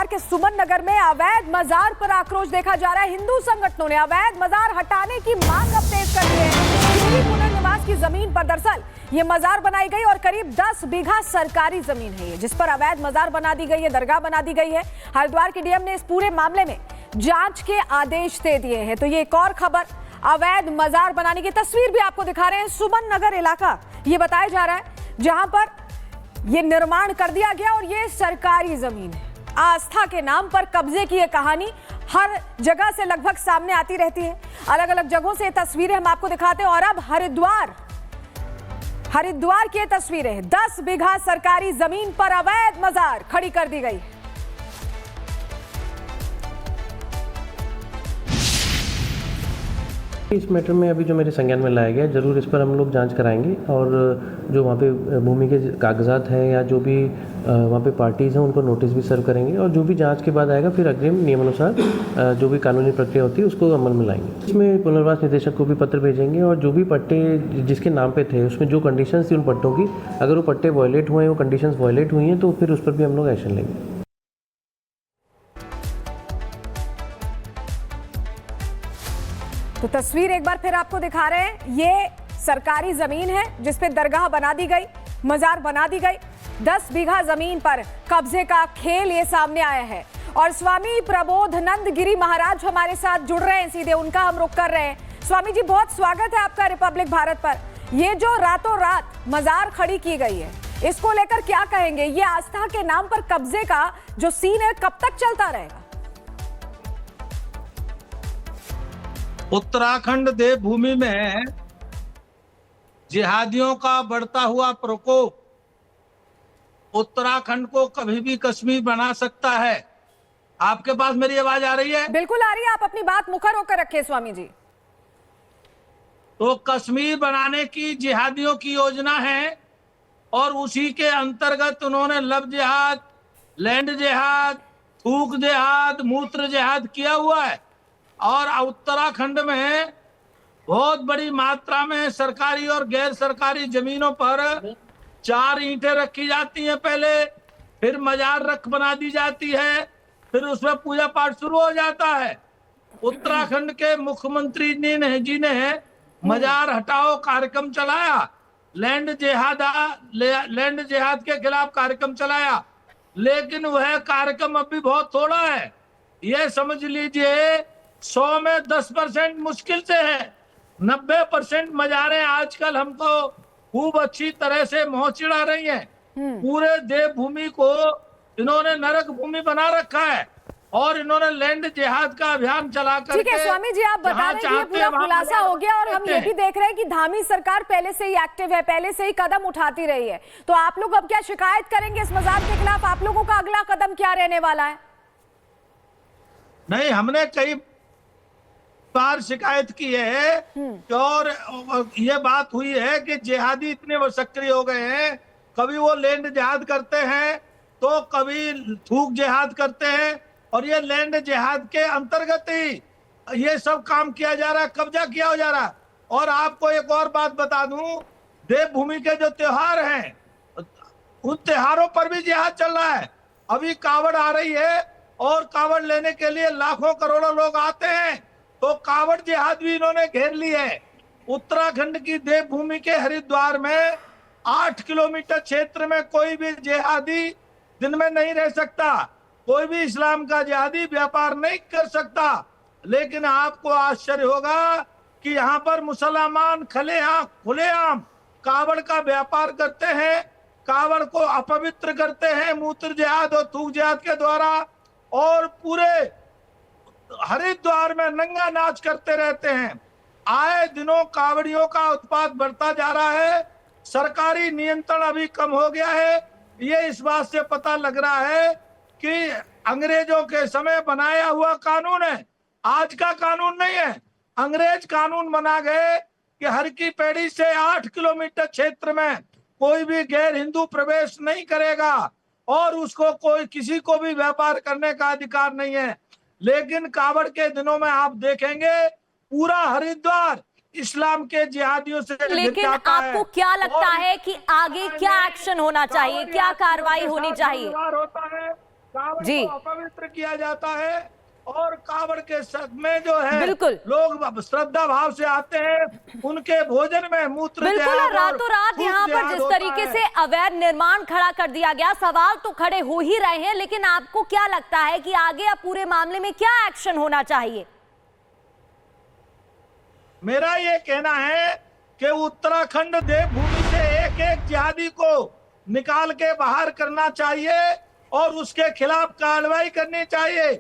हरिद्वार के सुमन नगर में अवैध मजार पर आक्रोश देखा जा रहा है। हिंदू संगठनों ने अवैध मजार हटाने की मांग अब तेज कर दी है। पुनर्निवास की जमीन पर दरअसल ये मजार बनाई गई और करीब 10 बीघा सरकारी जमीन है ये, जिस पर अवैध मजार बना दी गई है, दरगाह बना दी गई है। हरिद्वार के डीएम ने इस पूरे मामले में जांच के आदेश दे दिए हैं। तो ये एक और खबर, अवैध मजार बनाने की तस्वीर भी आपको दिखा रहे हैं। सुमन नगर इलाका ये बताया जा रहा है जहां पर ये निर्माण कर दिया गया और ये सरकारी जमीन है। आस्था के नाम पर कब्जे की ये कहानी हर जगह से लगभग सामने आती रहती है। अलग अलग जगहों से ये तस्वीरें हम आपको दिखाते हैं और अब हरिद्वार की ये तस्वीरें 10 बीघा सरकारी जमीन पर अवैध मजार खड़ी कर दी गई। इस मैटर में अभी जो मेरे संज्ञान में लाया गया, जरूर इस पर हम लोग जांच कराएंगे और जो वहाँ पे भूमि के कागजात हैं या जो भी वहाँ पे पार्टीज़ हैं उनको नोटिस भी सर्व करेंगे और जो भी जांच के बाद आएगा फिर अग्रिम नियमानुसार जो भी कानूनी प्रक्रिया होती है उसको अमल में लाएंगे। इसमें पुनर्वास निदेशक को भी पत्र भेजेंगे और जो भी पट्टे जिसके नाम पे थे उसमें जो कंडीशंस थी उन पट्टों की, अगर वो पट्टे वायलेट हुए हैं, वो कंडीशंस वायलेट हुई हैं तो फिर उस पर भी हम लोग एक्शन लेंगे। तो तस्वीर एक बार फिर आपको दिखा रहे हैं। ये सरकारी जमीन है जिस पे दरगाह बना दी गई, मजार बना दी गई। 10 बीघा जमीन पर कब्जे का खेल ये सामने आया है और स्वामी प्रबोधनंद गिरी महाराज हमारे साथ जुड़ रहे हैं, सीधे उनका हम रुख कर रहे हैं। स्वामी जी, बहुत स्वागत है आपका रिपब्लिक भारत पर। ये जो रातों रात मजार खड़ी की गई है, इसको लेकर क्या कहेंगे? ये आस्था के नाम पर कब्जे का जो सीन है कब तक चलता रहेगा? उत्तराखंड देवभूमि में जिहादियों का बढ़ता हुआ प्रकोप उत्तराखंड को कभी भी कश्मीर बना सकता है। आपके पास मेरी आवाज आ रही है? बिल्कुल आ रही है। आप अपनी बात मुखर होकर रखिए स्वामी जी। तो कश्मीर बनाने की जिहादियों की योजना है और उसी के अंतर्गत उन्होंने लव जिहाद, लैंड जिहाद, थूक जिहाद, मूत्र जिहाद किया हुआ है। और उत्तराखंड में बहुत बड़ी मात्रा में सरकारी और गैर सरकारी जमीनों पर 4 ईंटें रखी जाती हैं पहले, फिर मजार रख बना दी जाती है, फिर उसमें पूजा पाठ शुरू हो जाता है। उत्तराखंड के मुख्यमंत्री जी ने मजार हटाओ कार्यक्रम चलाया, लैंड जिहाद के खिलाफ कार्यक्रम चलाया, लेकिन वह कार्यक्रम अभी बहुत थोड़ा है। यह समझ लीजिए 100 में 10% मुश्किल से है। 90% मजारें आजकल हमको खूब अच्छी तरह से मोह चिढ़ा रही हैं। पूरे देवभूमि को इन्होंने नरक भूमि बना रखा है और इन्होंने लैंड जिहाद का अभियान चला करके। ठीक है स्वामी जी, आप बता रहे हैं ये पूरा खुलासा हो गया और हम ये भी देख रहे हैं कि धामी सरकार पहले से ही एक्टिव है, पहले से ही कदम उठाती रही है। तो आप लोग अब क्या शिकायत करेंगे इस मजार के खिलाफ? आप लोगों का अगला कदम क्या रहने वाला है? नहीं, हमने कई बार शिकायत की है और ये बात हुई है कि जिहादी इतने वो सक्रिय हो गए हैं, कभी वो लैंड जिहाद करते हैं तो कभी थूक जिहाद करते हैं और ये लैंड जिहाद के अंतर्गत ही ये सब काम किया जा रहा है, कब्जा किया जा रहा है। और आपको एक और बात बता दूं, देवभूमि के जो त्योहार हैं उन त्योहारों पर भी जिहाद चल रहा है। अभी कावड़ आ रही है और कावड़ लेने के लिए लाखों करोड़ों लोग आते हैं, तो कावड़ जिहाद भी इन्होंने घेर ली है। उत्तराखंड की देवभूमि के हरिद्वार में 8 किलोमीटर क्षेत्र में कोई भी जिहादी दिन में नहीं रह सकता, कोई भी इस्लाम का जिहादी व्यापार नहीं कर सकता। लेकिन आपको आश्चर्य होगा कि यहाँ पर मुसलमान खुलेआम कावड़ का व्यापार करते हैं, कावड़ को अपवित्र करते हैं मूत्र जिहाद और थूक जिहाद के द्वारा, और पूरे हरिद्वार में नंगा नाच करते रहते हैं। आए दिनों कावड़ियों का उत्पात बढ़ता जा रहा है। सरकारी नियंत्रण अभी कम हो गया है। ये इस बात से पता लग रहा है कि अंग्रेजों के समय बनाया हुआ कानून है, आज का कानून नहीं है। अंग्रेज कानून बना गए कि हर की पैड़ी से 8 किलोमीटर क्षेत्र में कोई भी गैर हिंदू प्रवेश नहीं करेगा और उसको कोई किसी को भी व्यापार करने का अधिकार नहीं है। लेकिन कावड़ के दिनों में आप देखेंगे पूरा हरिद्वार इस्लाम के जिहादियों से लेकिन आपको क्या लगता है कि आगे क्या एक्शन होना चाहिए, क्या कार्रवाई होनी चाहिए? होता है कावड़ जी। को अपवित्र किया जाता है और कावड़ के सग में जो है बिल्कुल। लोग श्रद्धा भाव से आते हैं, उनके भोजन में मूत्र बिल्कुल, और जहाद रातों रात थूक यहाँ पर जहाद जिस होता तरीके है। से अवैध निर्माण खड़ा कर दिया गया, सवाल तो खड़े हो ही रहे हैं, लेकिन आपको क्या लगता है कि आगे अब पूरे मामले में क्या एक्शन होना चाहिए? मेरा ये कहना है कि उत्तराखंड देवभूमि से एक एक जिहादी को निकाल के बाहर करना चाहिए और उसके खिलाफ कार्रवाई करनी चाहिए,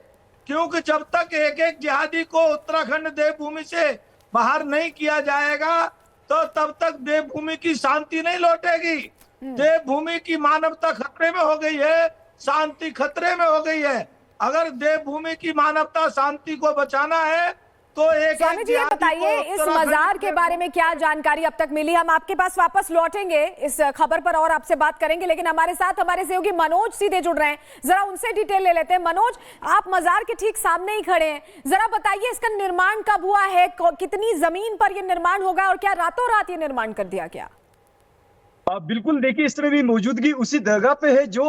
क्योंकि जब तक एक एक जिहादी को उत्तराखंड देवभूमि से बाहर नहीं किया जाएगा तो तब तक देवभूमि की शांति नहीं लौटेगी। देवभूमि की मानवता खतरे में हो गई है, शांति खतरे में हो गई है। अगर देवभूमि की मानवता शांति को बचाना है तो एक स्वामी जी, ये बताइए इस मजार के बारे में क्या जानकारी अब तक मिली? हम आपके पास वापस लौटेंगे इस खबर पर और आपसे बात करेंगे, लेकिन हमारे साथ हमारे सहयोगी मनोज सीधे जुड़ रहे हैं, जरा उनसे डिटेल ले लेते हैं। मनोज, आप मजार के ठीक सामने ही खड़े हैं, जरा बताइए इसका निर्माण कब हुआ है, कितनी जमीन पर यह निर्माण होगा और क्या रातों रात ये निर्माण कर दिया गया? बिल्कुल, देखिए इस तरह भी मौजूदगी उसी दरगाह पे है जो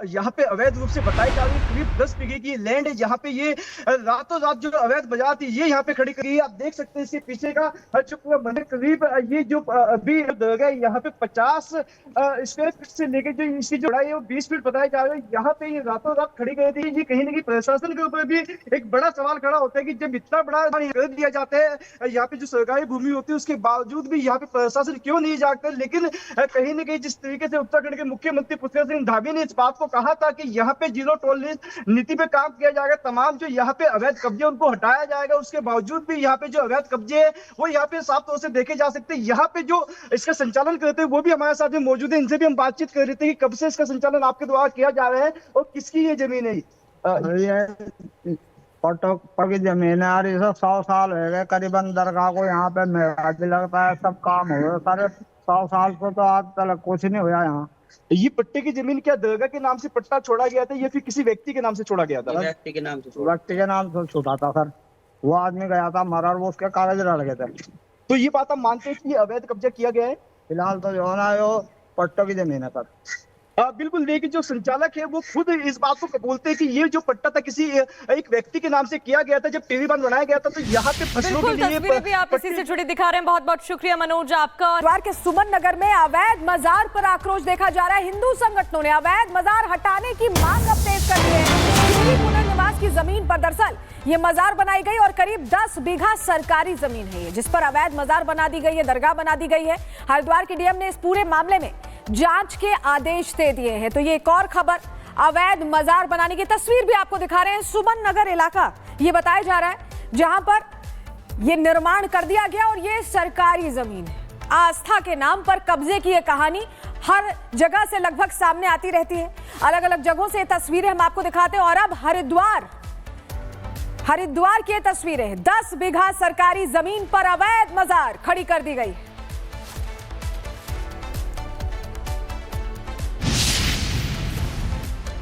यहाँ पे अवैध रूप से बताई जा रही है। करीब 10 बीघे की लैंड है जहाँ पे ये रातों रात जो अवैध बाजार थी ये यहाँ पे खड़ी करी है। आप देख सकते हैं इसके पीछे का जो पूरा मंदिर करीब ये जो अभी दरगाह है यहाँ पे 50 स्क्वायर फीट से लेकर जो इसकी जो चौड़ाई है वो 20 फीट बताया जा रहा है। यहाँ पे ये रातों रात खड़ी गई थी। ये कहीं ना कहीं प्रशासन के ऊपर भी एक बड़ा सवाल खड़ा होता है कि जब इतना बड़ा कर दिया जाता है यहाँ पे जो सरकारी भूमि होती है उसके बावजूद भी यहाँ पे प्रशासन क्यों नहीं जागता। लेकिन कहीं न कहीं जिस तरीके से उत्तराखंड के मुख्यमंत्री पुष्कर सिंह धामी ने इस बात को कहा था कि यहाँ पे जीरो टॉलरेंस नीति पे काम किया जाएगा, तमाम जो यहाँ पे अवैध कब्जे उनको हटाया जाएगा, उसके बावजूद भी यहाँ पे जो अवैध कब्जे है वो यहाँ पे साफ तौर से देखे जा सकते हैं। यहाँ पे जो इसका संचालन करते हैं वो भी हमारे साथ में मौजूद है, इनसे भी हम बातचीत कर रहे थे कि कब से इसका संचालन आपके द्वारा किया जा रहा है और किसकी ये जमीन है? पट्टों की जमीन है और ये सब 100 साल हो गए करीबन दरगाह को। यहाँ पे मेला भी लगता है, सब काम हो गया सारे 100 साल से, तो आज तक कुछ नहीं हुआ यहाँ। ये पट्टे की जमीन क्या दरगाह के नाम से पट्टा छोड़ा गया था या फिर किसी व्यक्ति के नाम से छोड़ा गया था? व्यक्ति के नाम से छूटा था सर। वो आदमी गया था मरा और वो उसके कागज रह गए थे। तो ये बात आप मानते हैं कि अवैध कब्जा किया गया है? फिलहाल तो जो है ना वो पट्टों की जमीन है सर। बिल्कुल, देखिए जो संचालक है वो खुद इस बात को कबूलते हैं कि ये जो पट्टा था किसी एक व्यक्ति के नाम से किया गया था। जब टीवी बंद बनाया गया था तो यहाँ पे फसलों के लिए तस्वीरें भी आप इसी से जुड़ी दिखा रहे हैं। बहुत बहुत शुक्रिया मनोज आपका। हरिद्वार के सुमन नगर में अवैध मजार पर आक्रोश देखा जा रहा है। हिंदू संगठनों ने अवैध मजार हटाने की मांग अब तेज कर दी है। पुनर्निवास की जमीन पर दरअसल ये मजार बनाई गई और करीब 10 बीघा सरकारी जमीन है ये, जिस पर अवैध मजार बना दी गई है, दरगाह बना दी गई है। हरिद्वार के डीएम ने इस पूरे मामले में जांच के आदेश दे दिए हैं। तो ये एक और खबर, अवैध मजार बनाने की तस्वीर भी आपको दिखा रहे हैं। सुमन नगर इलाका ये बताया जा रहा है जहां पर ये निर्माण कर दिया गया और ये सरकारी जमीन है। आस्था के नाम पर कब्जे की ये कहानी हर जगह से लगभग सामने आती रहती है। अलग अलग जगहों से तस्वीरें हम आपको दिखाते हैं और अब हरिद्वार की तस्वीरें, 10 बीघा सरकारी जमीन पर अवैध मजार खड़ी कर दी गई।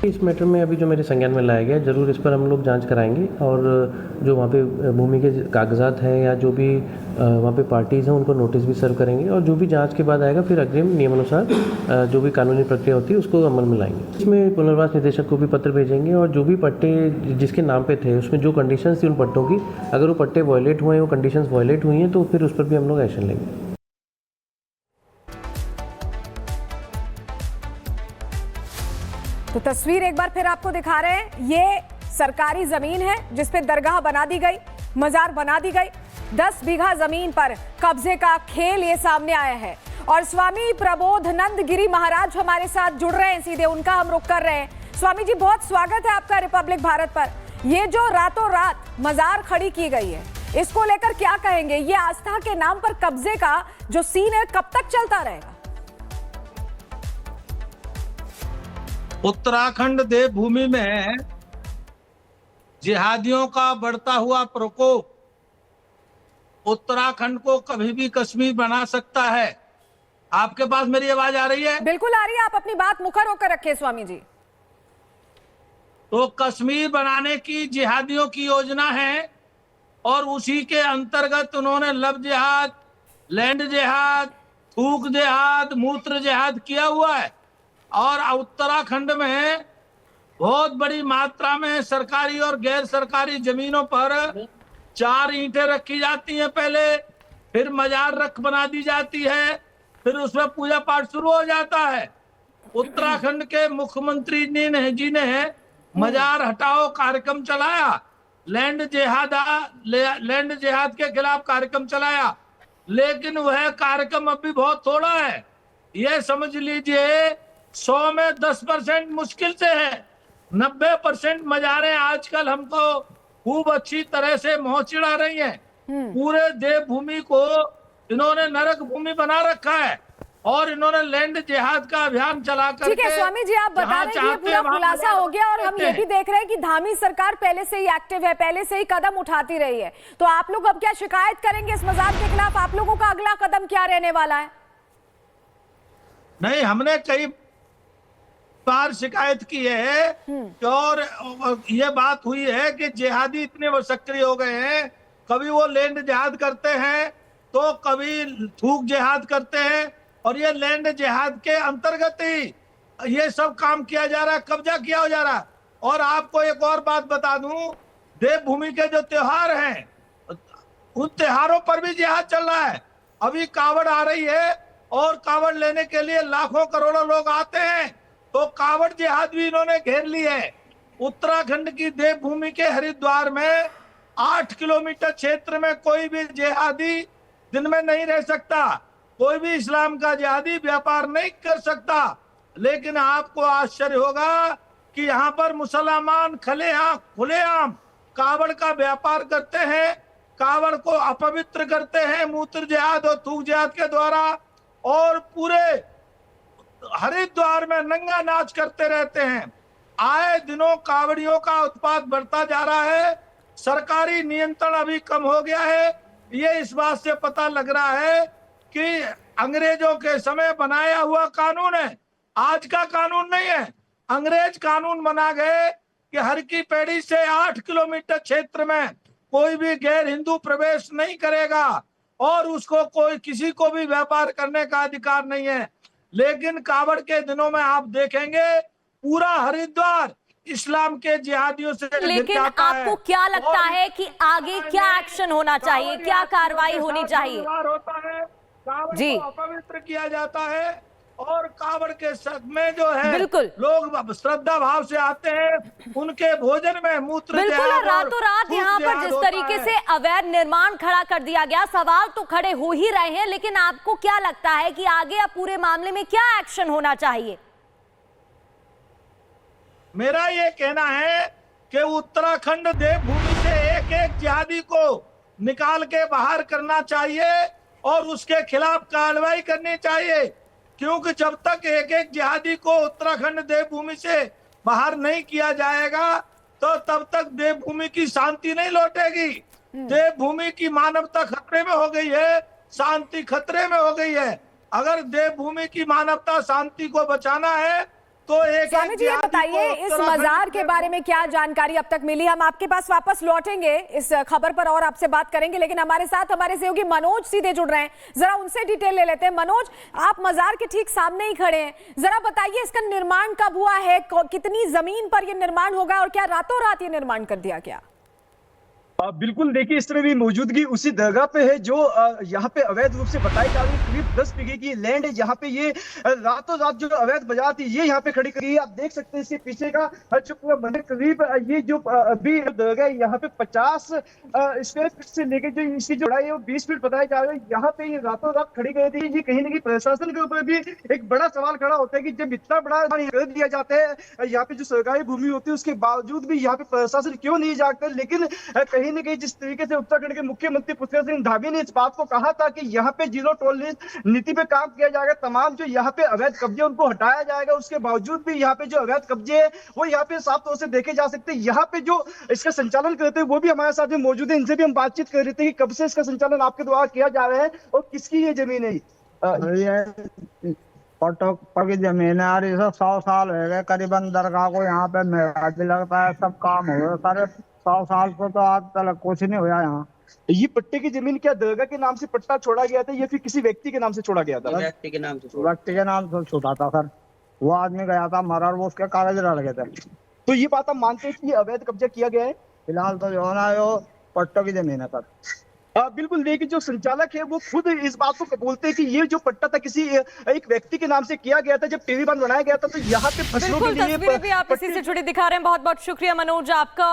इस मैटर में अभी जो मेरे संज्ञान में लाया गया, जरूर इस पर हम लोग जांच कराएंगे और जो वहाँ पे भूमि के कागजात हैं या जो भी वहाँ पे पार्टीज़ हैं उनको नोटिस भी सर्व करेंगे और जो भी जांच के बाद आएगा फिर अग्रिम नियमानुसार जो भी कानूनी प्रक्रिया होती है उसको अमल में लाएंगे। इसमें पुनर्वास निदेशक को भी पत्र भेजेंगे और जो भी पट्टे जिसके नाम पे थे उसमें जो कंडीशंस थी उन पट्टों की, अगर वो पट्टे वायलेट हुए हैं, वो कंडीशंस वायलेट हुई हैं तो फिर उस पर भी हम लोग एक्शन लेंगे। तो तस्वीर एक बार फिर आपको दिखा रहे हैं। ये सरकारी जमीन है जिस पे दरगाह बना दी गई, मजार बना दी गई। 10 बीघा जमीन पर कब्जे का खेल ये सामने आया है और स्वामी प्रबोधनंद गिरी महाराज हमारे साथ जुड़ रहे हैं, सीधे उनका हम रुख कर रहे हैं। स्वामी जी, बहुत स्वागत है आपका रिपब्लिक भारत पर। ये जो रातों रात मजार खड़ी की गई है इसको लेकर क्या कहेंगे? ये आस्था के नाम पर कब्जे का जो सीन है कब तक चलता रहेगा? उत्तराखंड देवभूमि में जिहादियों का बढ़ता हुआ प्रकोप उत्तराखंड को कभी भी कश्मीर बना सकता है। आपके पास मेरी आवाज आ रही है? बिल्कुल आ रही है, आप अपनी बात मुखर होकर रखिए स्वामी जी। तो कश्मीर बनाने की जिहादियों की योजना है और उसी के अंतर्गत उन्होंने लव जिहाद, लैंड जिहाद, थूक जिहाद, मूत्र जिहाद किया हुआ है। और उत्तराखंड में बहुत बड़ी मात्रा में सरकारी और गैर सरकारी जमीनों पर 4 ईंटें रखी जाती हैं पहले, फिर मजार रख बना दी जाती है, फिर उसमें पूजा पाठ शुरू हो जाता है। उत्तराखंड के मुख्यमंत्री जी ने मजार हटाओ कार्यक्रम चलाया, लैंड जिहाद के खिलाफ कार्यक्रम चलाया, लेकिन वह कार्यक्रम अभी बहुत थोड़ा है। यह समझ लीजिए 100 में 10% मुश्किल से है। 90% मजारें आजकल हमको खूब अच्छी तरह से मोह चिढ़ा रही हैं। पूरे देवभूमि को इन्होंने नरक भूमि बना रखा है और इन्होंने लैंड जिहाद का अभियान चला करके। ठीक है स्वामी जी, आप बता रहे हैं कि ये पूरा खुलासा हो गया और हम ये भी देख रहे हैं कि धामी सरकार पहले से ही एक्टिव है, पहले से ही कदम उठाती रही है। तो आप लोग अब क्या शिकायत करेंगे इस मजार के खिलाफ? आप लोगों का अगला कदम क्या रहने वाला है? नहीं, हमने कई बार शिकायत की है और ये बात हुई है कि जिहादी इतने वो सक्रिय हो गए हैं, कभी वो लैंड जिहाद करते हैं तो कभी थूक जिहाद करते हैं, और ये लैंड जिहाद के अंतर्गत ही ये सब काम किया जा रहा है, कब्जा किया जा रहा है। और आपको एक और बात बता दूं, देवभूमि के जो त्योहार हैं उन त्योहारों पर भी जिहाद चल रहा है। अभी कावड़ आ रही है और कावड़ लेने के लिए लाखों करोड़ों लोग आते हैं, तो कावड़ जिहाद भी इन्होंने घेर ली है। उत्तराखंड की देवभूमि के हरिद्वार में 8 किलोमीटर क्षेत्र में कोई भी जिहादी दिन में नहीं रह सकता, कोई भी इस्लाम का जिहादी व्यापार नहीं कर सकता। लेकिन आपको आश्चर्य होगा कि यहाँ पर मुसलमान खुलेआम कावड़ का व्यापार करते हैं, कावड़ को अपवित्र करते हैं मूत्र जिहाद और थूक जिहाद के द्वारा, और पूरे हरिद्वार में नंगा नाच करते रहते हैं। आए दिनों कावड़ियों का उत्पात बढ़ता जा रहा है। सरकारी नियंत्रण अभी कम हो गया है। ये इस बात से पता लग रहा है कि अंग्रेजों के समय बनाया हुआ कानून है, आज का कानून नहीं है। अंग्रेज कानून बना गए कि हर की पैड़ी से 8 किलोमीटर क्षेत्र में कोई भी गैर हिंदू प्रवेश नहीं करेगा और उसको कोई किसी को भी व्यापार करने का अधिकार नहीं है। लेकिन कावड़ के दिनों में आप देखेंगे पूरा हरिद्वार इस्लाम के जिहादियों से लेकिन आपको क्या लगता है कि आगे क्या एक्शन होना चाहिए, क्या कार्रवाई होनी चाहिए? होता है, कावड़ जी को अपवित्र किया जाता है और कावड़ के में जो है बिल्कुल लोग श्रद्धा भाव से आते हैं, उनके भोजन में मूत्र बिल्कुल, और रातों रात यहाँ पर जिस तरीके से अवैध निर्माण खड़ा कर दिया गया, सवाल तो खड़े हो ही रहे हैं, लेकिन आपको क्या लगता है कि आगे अब पूरे मामले में क्या एक्शन होना चाहिए? मेरा ये कहना है कि उत्तराखंड देवभूमि से एक एक जिहादी को निकाल के बाहर करना चाहिए और उसके खिलाफ कार्रवाई करनी चाहिए, क्योंकि जब तक एक एक जिहादी को उत्तराखंड देवभूमि से बाहर नहीं किया जाएगा तो तब तक देवभूमि की शांति नहीं लौटेगी। देवभूमि की मानवता खतरे में हो गई है, शांति खतरे में हो गई है। अगर देवभूमि की मानवता शांति को बचाना है तो एक स्वामी जी ये बताइए, इस मजार के बारे में क्या जानकारी अब तक मिली? हम आपके पास वापस लौटेंगे इस खबर पर और आपसे बात करेंगे, लेकिन हमारे साथ हमारे सहयोगी मनोज सीधे जुड़ रहे हैं, जरा उनसे डिटेल ले लेते हैं। मनोज, आप मजार के ठीक सामने ही खड़े हैं, जरा बताइए इसका निर्माण कब हुआ है, कितनी जमीन पर यह निर्माण होगा और क्या रातों रात ये निर्माण कर दिया गया? बिल्कुल, देखिए इस तरह भी मौजूदगी उसी दरगाह पे है जो यहाँ पे अवैध रूप से बताई जा रही है। करीब 10 बीघे की लैंड है जहाँ पे ये रातों रात जो अवैध बाजार थी ये यहाँ पे खड़ी करी है। आप देख सकते हैं इसके पीछे का जो पूरा मंदिर, करीब ये जो अभी दरगाह है यहाँ पे 50 स्क्वायर फीट से लेकर जो इसकी जो चौड़ाई है वो 20 फीट बताया जा रहा है। यहाँ पे ये रातों रात खड़ी गई थी। ये कहीं ना कहीं प्रशासन के ऊपर भी एक बड़ा सवाल खड़ा होता है कि जब इतना बड़ा कर दिया जाता है यहाँ पे जो सरकारी भूमि होती है उसके बावजूद भी यहाँ पे प्रशासन क्यों नहीं जागता। लेकिन कहीं न कहीं जिस तरीके से उत्तराखंड के मुख्यमंत्री पुष्कर सिंह धामी ने इस बात को कहा था कि यहाँ पे जीरो टॉलरेंस नीति पे काम किया जाएगा, तमाम जो यहाँ पे अवैध कब्जे उनको हटाया जाएगा, उसके बावजूद भी यहाँ पे जो अवैध कब्जे है वो यहाँ पे साफ तौर से देखे जा सकते हैं। यहाँ पे जो इसका संचालन करते हैं वो भी हमारे साथ मौजूद है, इनसे भी हम बातचीत कर रहे थे कि कब से इसका संचालन आपके द्वारा किया जा रहा है और किसकी ये जमीन है? पट्टों की जमीन है और ये सब 100 साल हो गए करीबन दरगाह को यहाँ पे मेला भी लगता है, सब काम हो गया सारे 100 साल से तो आज तक कुछ नहीं हुआ यहाँ। ये पट्टे की जमीन क्या दरगाह के नाम से पट्टा छोड़ा गया था या फिर किसी व्यक्ति के नाम से छोड़ा गया था? व्यक्ति के नाम से छोड़ा था सर। वो आदमी गया था मरा और वो उसके कागज रह गए थे। तो ये बात आप मानते हैं कि ये अवैध कब्जा किया गया है? फिलहाल तो जो है ना वो पट्टों की जमीन है पर। बिल्कुल देखिए, जो संचालक है वो खुद इस बात को कबूलते हैं कि ये जो पट्टा था किसी एक व्यक्ति के नाम से किया गया था। जब टीवी बंद बनाया गया था तो यहाँ पे फसलों के बिल्कुल, लिए तस्वीरें भी आप इसी से जुड़ी दिखा रहे हैं। बहुत बहुत शुक्रिया मनोज आपका।